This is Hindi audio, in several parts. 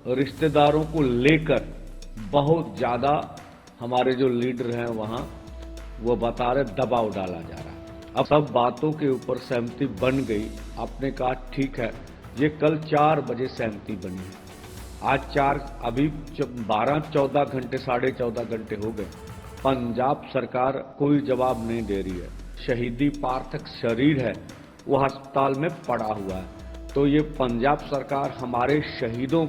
रिश्तेदारों को लेकर बहुत ज्यादा हमारे जो लीडर हैं वहां वो बता रहे दबाव डाला जा रहा है। अब सब बातों के ऊपर सहमति बन गई। आपने कहा ठीक है, ये कल 4 बजे सहमति बनी है। आज 4 अभी 12-14 घंटे 14.5 घंटे हो गए। पंजाब सरकार कोई जवाब नहीं दे रही है। शहीदी पार्थक शरीर है वो अस्पताल में पड़ा हुआ है। तो ये पंजाब सरकार हमारे शहीदों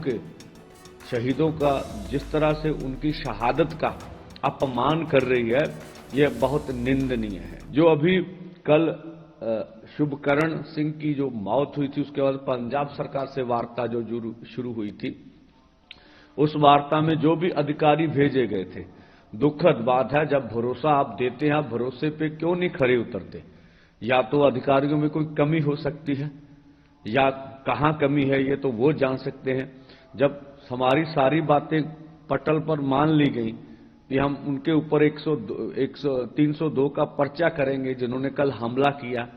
का जिस तरह से उनकी शहादत का अपमान कर रही है, यह बहुत निंदनीय है। जो अभी कल शुभकरण सिंह की जो मौत हुई थी, उसके बाद पंजाब सरकार से वार्ता जो शुरू हुई थी, उस वार्ता में जो भी अधिकारी भेजे गए थे, दुखद बात है जब भरोसा आप देते हैं, आप भरोसे पे क्यों नहीं खरे उतरते? या तो अधिकारियों में कोई कमी हो सकती है या कहां कमी है ये तो वो जान सकते हैं। जब हमारी सारी बातें पटल पर मान ली गई कि हम उनके ऊपर 302 का पर्चा करेंगे जिन्होंने कल हमला किया,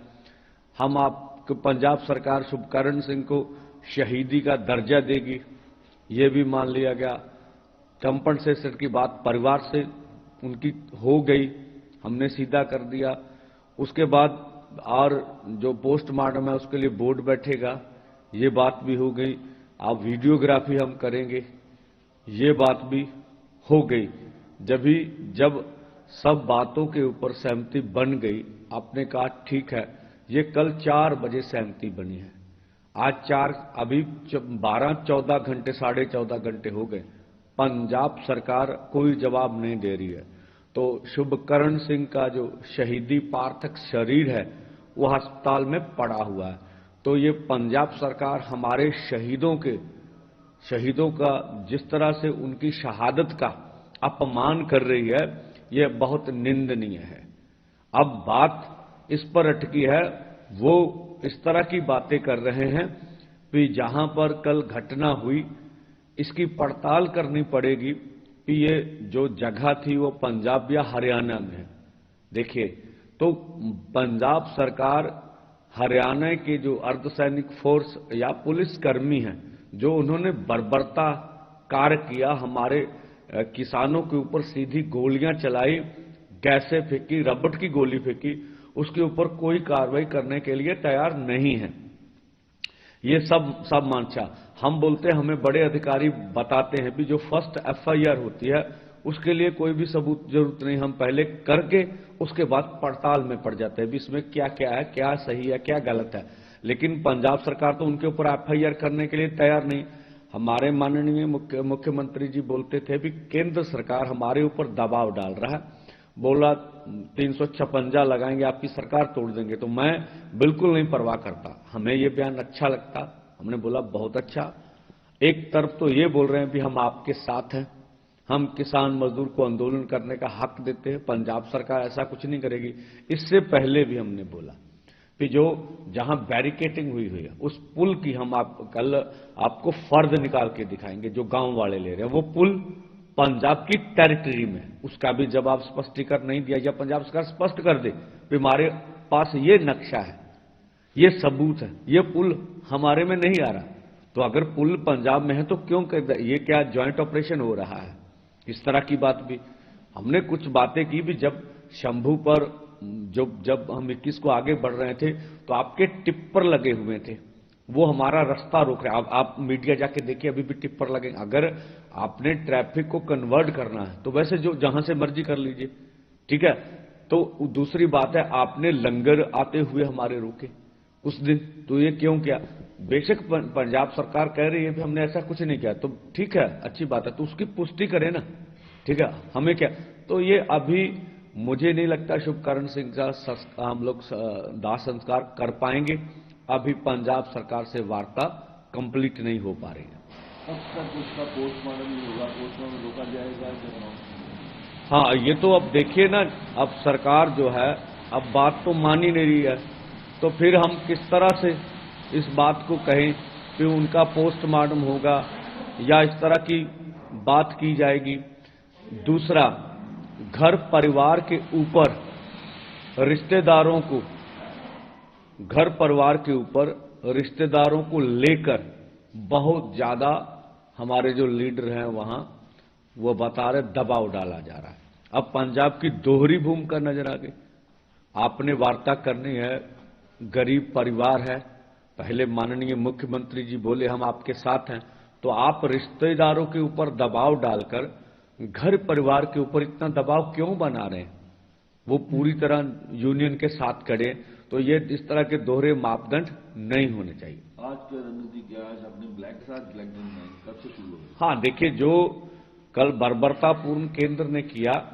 हम आपको पंजाब सरकार शुभकरण सिंह को शहीदी का दर्जा देगी, ये भी मान लिया गया। कंपनसेशन की बात परिवार से उनकी हो गई, हमने सीधा कर दिया। उसके बाद और जो पोस्टमार्टम है उसके लिए बोर्ड बैठेगा, ये बात भी हो गई। अब वीडियोग्राफी हम करेंगे, ये बात भी हो गई। जब सब बातों के ऊपर सहमति बन गई, आपने कहा ठीक है, ये कल 4 बजे सहमति बनी है। आज 4 अभी 12-14 घंटे 14.5 घंटे हो गए। पंजाब सरकार कोई जवाब नहीं दे रही है। तो शुभकरण सिंह का जो शहीदी पार्थक शरीर है वो अस्पताल में पड़ा हुआ है। तो ये पंजाब सरकार हमारे शहीदों का जिस तरह से उनकी शहादत का अपमान कर रही है, यह बहुत निंदनीय है। अब बात इस पर अटकी है, वो इस तरह की बातें कर रहे हैं कि जहां पर कल घटना हुई इसकी पड़ताल करनी पड़ेगी कि ये जो जगह थी वो पंजाब या हरियाणा में है। देखिए, तो पंजाब सरकार हरियाणा के जो अर्धसैनिक फोर्स या पुलिस कर्मी हैं, जो उन्होंने बर्बरता कार्य किया, हमारे किसानों के ऊपर सीधी गोलियां चलाई, गैसें फेंकी, रबड़ की गोली फेंकी, उसके ऊपर कोई कार्रवाई करने के लिए तैयार नहीं है। ये सब मानचा हम बोलते हैं, हमें बड़े अधिकारी बताते हैं कि जो फर्स्ट एफआईआर होती है उसके लिए कोई भी सबूत जरूरत नहीं, हम पहले करके उसके बाद पड़ताल में पड़ जाते हैं भी इसमें क्या क्या है, क्या सही है, क्या गलत है। लेकिन पंजाब सरकार तो उनके ऊपर एफआईआर करने के लिए तैयार नहीं। हमारे माननीय मुख्यमंत्री जी बोलते थे कि केंद्र सरकार हमारे ऊपर दबाव डाल रहा है, बोला 356 लगाएंगे, आपकी सरकार तोड़ देंगे। तो मैं बिल्कुल नहीं परवाह करता, हमें ये बयान अच्छा लगता। हमने बोला बहुत अच्छा। एक तरफ तो ये बोल रहे हैं कि हम आपके साथ हैं, हम किसान मजदूर को आंदोलन करने का हक देते हैं, पंजाब सरकार ऐसा कुछ नहीं करेगी। इससे पहले भी हमने बोला कि जो जहां बैरिकेटिंग हुई है उस पुल की हम कल आपको फर्द निकाल के दिखाएंगे, जो गांव वाले ले रहे हैं, वो पुल पंजाब की टेरिटरी में, उसका भी जवाब स्पष्टीकरण नहीं दिया। या पंजाब सरकार स्पष्ट कर दे कि हमारे पास ये नक्शा है, ये सबूत है, ये पुल हमारे में नहीं आ रहा। तो अगर पुल पंजाब में है तो क्यों ये क्या ज्वाइंट ऑपरेशन हो रहा है? इस तरह की बात भी हमने कुछ बातें की भी। जब शंभू पर जब हम 21 को आगे बढ़ रहे थे तो आपके टिप्पर लगे हुए थे, वो हमारा रास्ता रोक रहे हैं। आप मीडिया जाके देखिए, अभी भी टिप्पर लगे। अगर आपने ट्रैफिक को कन्वर्ट करना है तो वैसे जो जहां से मर्जी कर लीजिए, ठीक है। तो दूसरी बात है, आपने लंगर आते हुए हमारे रोके उस दिन, तो ये क्यों किया? बेशक पंजाब सरकार कह रही है कि हमने ऐसा कुछ नहीं किया, तो ठीक है, अच्छी बात है, तो उसकी पुष्टि करें ना, ठीक है। हमें क्या, तो ये अभी मुझे नहीं लगता शुभकरण सिंह का हम लोग दाह संस्कार कर पाएंगे। अभी पंजाब सरकार से वार्ता कंप्लीट नहीं हो पा रही है। अब तक उसका पोस्टमार्टम नहीं होगा, पोस्टमार्टम रोका जाएगा। हाँ, ये तो अब देखिए ना, अब सरकार जो है अब बात तो मान ही नहीं रही है, तो फिर हम किस तरह से इस बात को कहें कि उनका पोस्टमार्टम होगा या इस तरह की बात की जाएगी। दूसरा, घर परिवार के ऊपर रिश्तेदारों को लेकर बहुत ज्यादा हमारे जो लीडर हैं वहां वो बता रहे दबाव डाला जा रहा है। अब पंजाब की दोहरी भूमिका नजर आ गई। आपने वार्ता करनी है, गरीब परिवार है, पहले माननीय मुख्यमंत्री जी बोले हम आपके साथ हैं, तो आप रिश्तेदारों के ऊपर दबाव डालकर घर परिवार के ऊपर इतना दबाव क्यों बना रहे हैं? वो पूरी तरह यूनियन के साथ खड़े, तो ये इस तरह के दोहरे मापदंड नहीं होने चाहिए। आज का रणनीति क्या है? अपने ब्लैक के साथ ब्लैक कब से शुरू हो? हाँ, देखिए, जो कल बर्बरतापूर्ण केंद्र ने किया